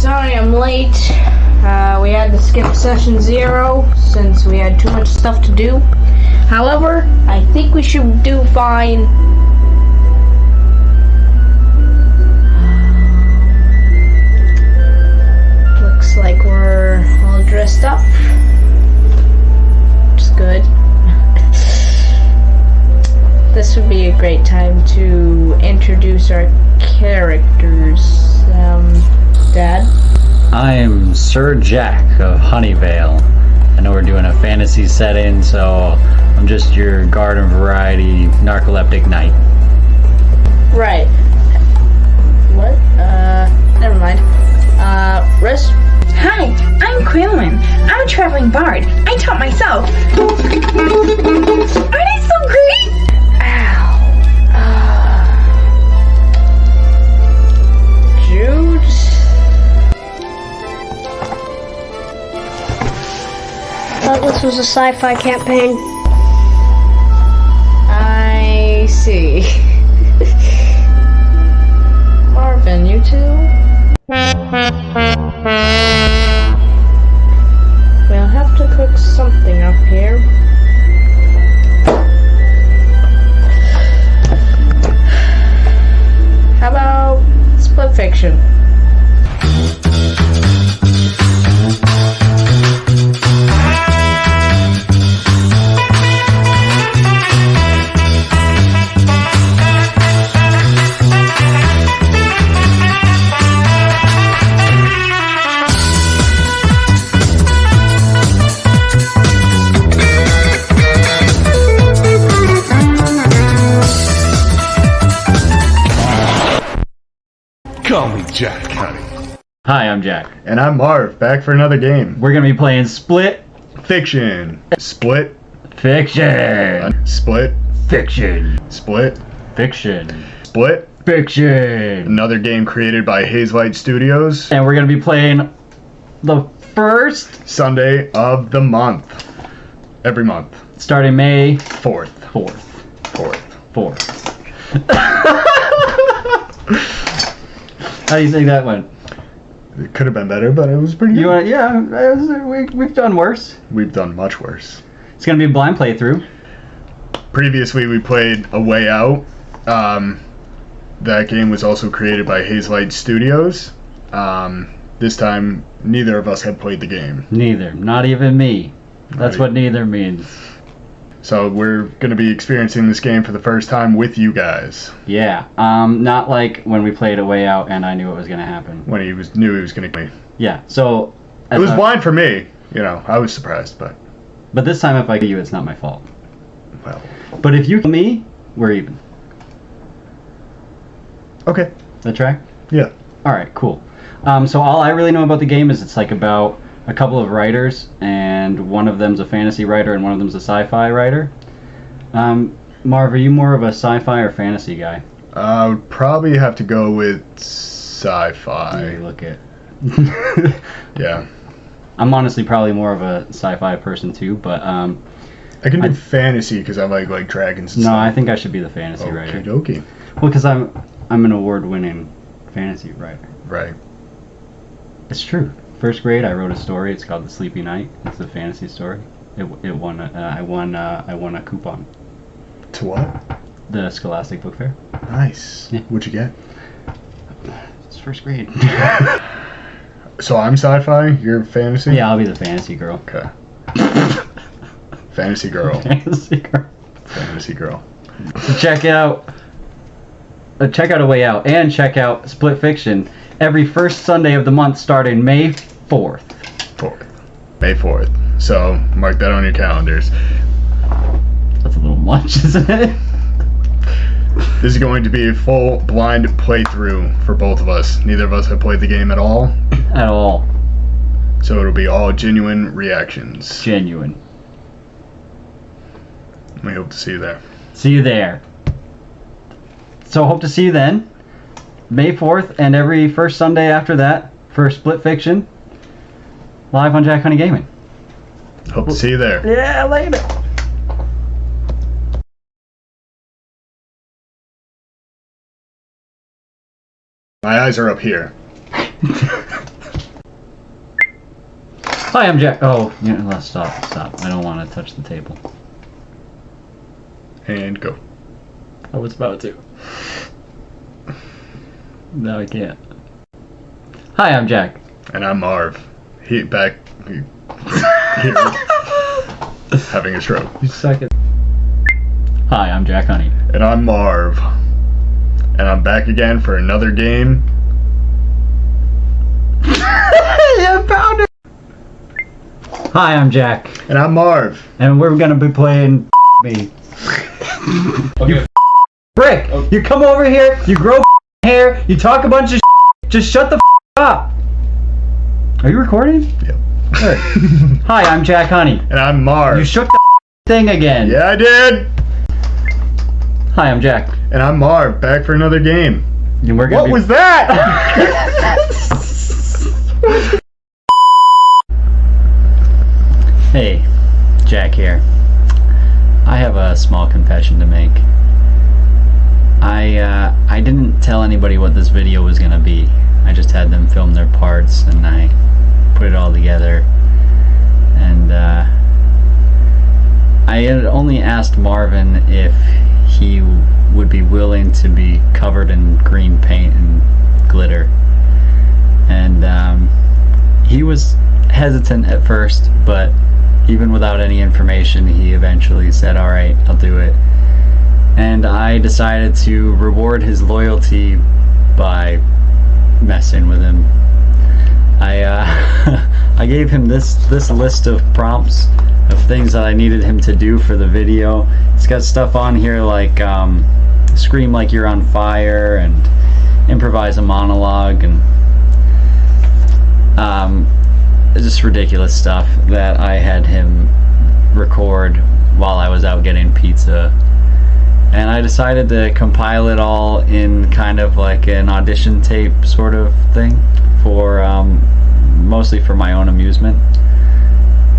sorry I'm late. We had to skip session 0 since we had too much stuff to do. However, I think we should do fine. Looks like we're all dressed up. Which is good. This would be a great time to introduce our characters. Dad? I'm Sir Jack of Honeyvale. I know we're doing a fantasy setting, so I'm just your garden variety narcoleptic knight. Right. What? Never mind. Riz? Hi, I'm Quinlan. I'm a traveling bard. I taught myself. Aren't I so great? Jude? Thought this was a sci-fi campaign. I see. Marvin, you too? We'll have to cook something up here. How about split fiction? Call me Jack, honey. Hi, I'm Jack. And I'm Marv, back for another game. We're gonna be playing Split Fiction. Split. Fiction. Split. Fiction. Split. Fiction. Split. Fiction. Another game created by Hazelight Studios. And we're gonna be playing the first Sunday of the month. Every month. starting May 4th. 4th. 4th. 4th. How do you think that went? It could have been better, but it was pretty good. You want? Yeah, we've done worse. We've done much worse. It's gonna be a blind playthrough. Previously, we played A Way Out. That game was also created by Hazelight Studios. This time, neither of us had played the game. Neither, not even me. That's Right. what neither means. So we're going to be experiencing this game for the first time with you guys. Yeah. Not like when we played A Way Out and I knew it was gonna happen. When he knew he was going to. Yeah. So. It was blind for me. You know, I was surprised, but But this time, if I kill you, it's not my fault. well. But if you kill me, we're even. Okay. That track? Yeah. All right. Cool. So all I really know about the game is it's like about a couple of writers, and one of them's a fantasy writer and one of them's a sci-fi writer. Marv, are you more of a sci-fi or fantasy guy? I would probably have to go with Hey, sci-fi. look it. Yeah. I'm honestly probably more of a sci-fi person too, but I can do fantasy because I like dragons and no, stuff. I think I should be the fantasy writer. Okie dokie. Well, because I'm an award-winning fantasy writer. Right. It's true. First grade, I wrote a story. It's called The Sleepy Night. It's a fantasy story. It won. I won a coupon. To what? The Scholastic Book Fair. Nice. Yeah. What'd you get? It's first grade. So I'm sci-fi, you're fantasy? Yeah, I'll be the fantasy girl. Okay. Fantasy girl. Fantasy girl. Fantasy girl. So check out A Way Out and check out Split Fiction every first Sunday of the month starting May 4th. 4th. May 4th. So mark that on your calendars. That's a little much, isn't it? This is going to be a full blind playthrough for both of us. Neither of us have played the game at all. At all. So it'll be all genuine reactions. Genuine. We hope to see you there. See you there. So hope to see you then. May 4th and every first Sunday after that for Split Fiction. Live on Jack Honey Gaming. Hope to see you there. Yeah, later. My eyes are up here. Hi, I'm Jack. Oh, yeah, let's stop. I don't want to touch the table. And go. I was about to. No, I can't. Hi, I'm Jack. And I'm Marv. Here, having a stroke. You suck it. Hi, I'm Jack Honey. And I'm Marv. And I'm back again for another game. Yeah, found it. Hi, I'm Jack. And I'm Marv. And we're gonna be playing me. Okay. Brick, you come over here, you grow hair, you talk a bunch of just shut the up. Are you recording? Yep. Good. Hi, I'm Jack Honey. And I'm Marv. You shook the thing again. Yeah, I did. Hi, I'm Jack. And I'm Marv, back for another game. And we're gonna What be... was that? Hey, Jack here. I have a small confession to make. I didn't tell anybody what this video was gonna be. I just had them film their parts and I put it all together. And I had only asked Marvin if he would be willing to be covered in green paint and glitter. And he was hesitant at first, but even without any information, he eventually said, alright, I'll do it. And I decided to reward his loyalty by messing with him. I gave him this list of prompts of things that I needed him to do for the video. It's got stuff on here like scream like you're on fire and improvise a monologue and just ridiculous stuff that I had him record while I was out getting pizza. And I decided to compile it all in kind of like an audition tape sort of thing for mostly for my own amusement.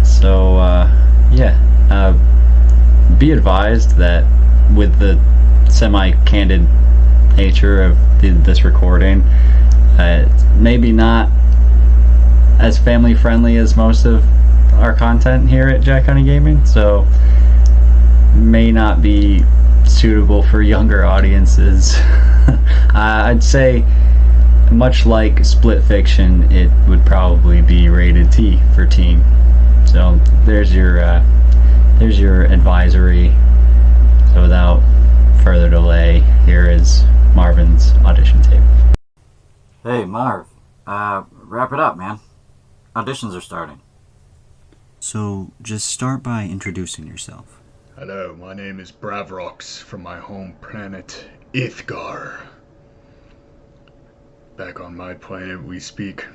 So yeah, be advised that with the semi-candid nature of this recording, maybe not as family friendly as most of our content here at Jack Honey Gaming, so may not be suitable for younger audiences. I'd say much like Split Fiction, it would probably be rated T for teen. So there's your advisory. So without further delay, here is Marvin's audition tape. Hey Marv, wrap it up, man. Auditions are starting. So just start by introducing yourself. Hello, my name is Bravrox from my home planet, Ithgar. Back on my planet, we speak.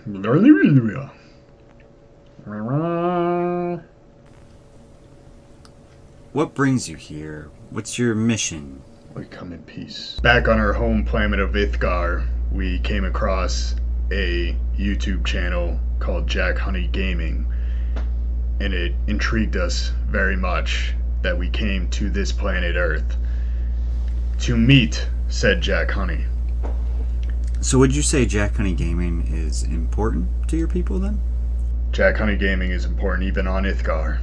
What brings you here? What's your mission? We come in peace. Back on our home planet of Ithgar, we came across a YouTube channel called Jack Honey Gaming, and it intrigued us very much that we came to this planet Earth to meet said Jack Honey. So would you say Jack Honey Gaming is important to your people then? Jack Honey Gaming is important even on Ithgar.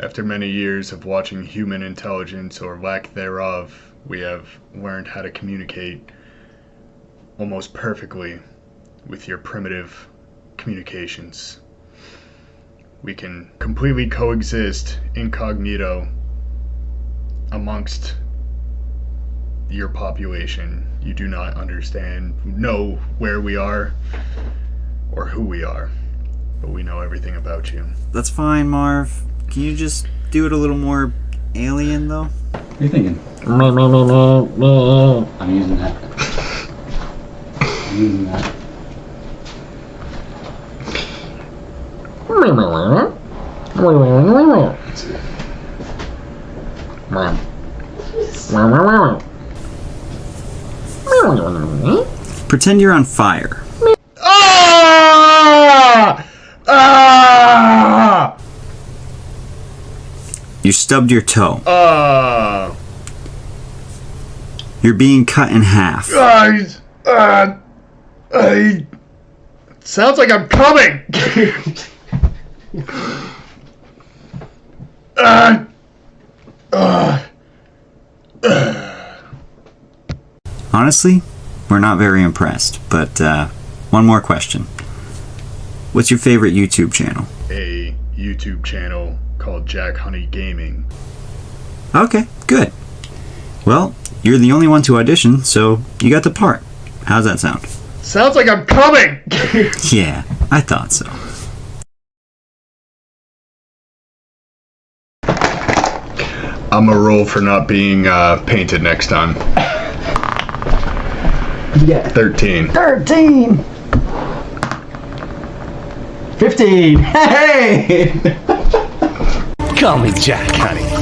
After many years of watching human intelligence or lack thereof, we have learned how to communicate almost perfectly with your primitive communications. We can completely coexist incognito amongst your population. You do not know where we are or who we are, but we know everything about you. That's fine, Marv. Can you just do it a little more alien, though? What are you thinking? I'm using that. I'm using that. Pretend you're on fire. Ah! Ah! You stubbed your toe. You're being cut in half. Sounds like I'm coming. Honestly, we're not very impressed, but one more question. What's your favorite YouTube channel? A YouTube channel called Jack Honey Gaming. Okay, good. Well, you're the only one to audition, so you got the part. How's that sound? Sounds like I'm coming! Yeah, I thought so. I'm a roll for not being painted next time. Yeah. 13. 13! 15! Hey! Call me Jack, honey.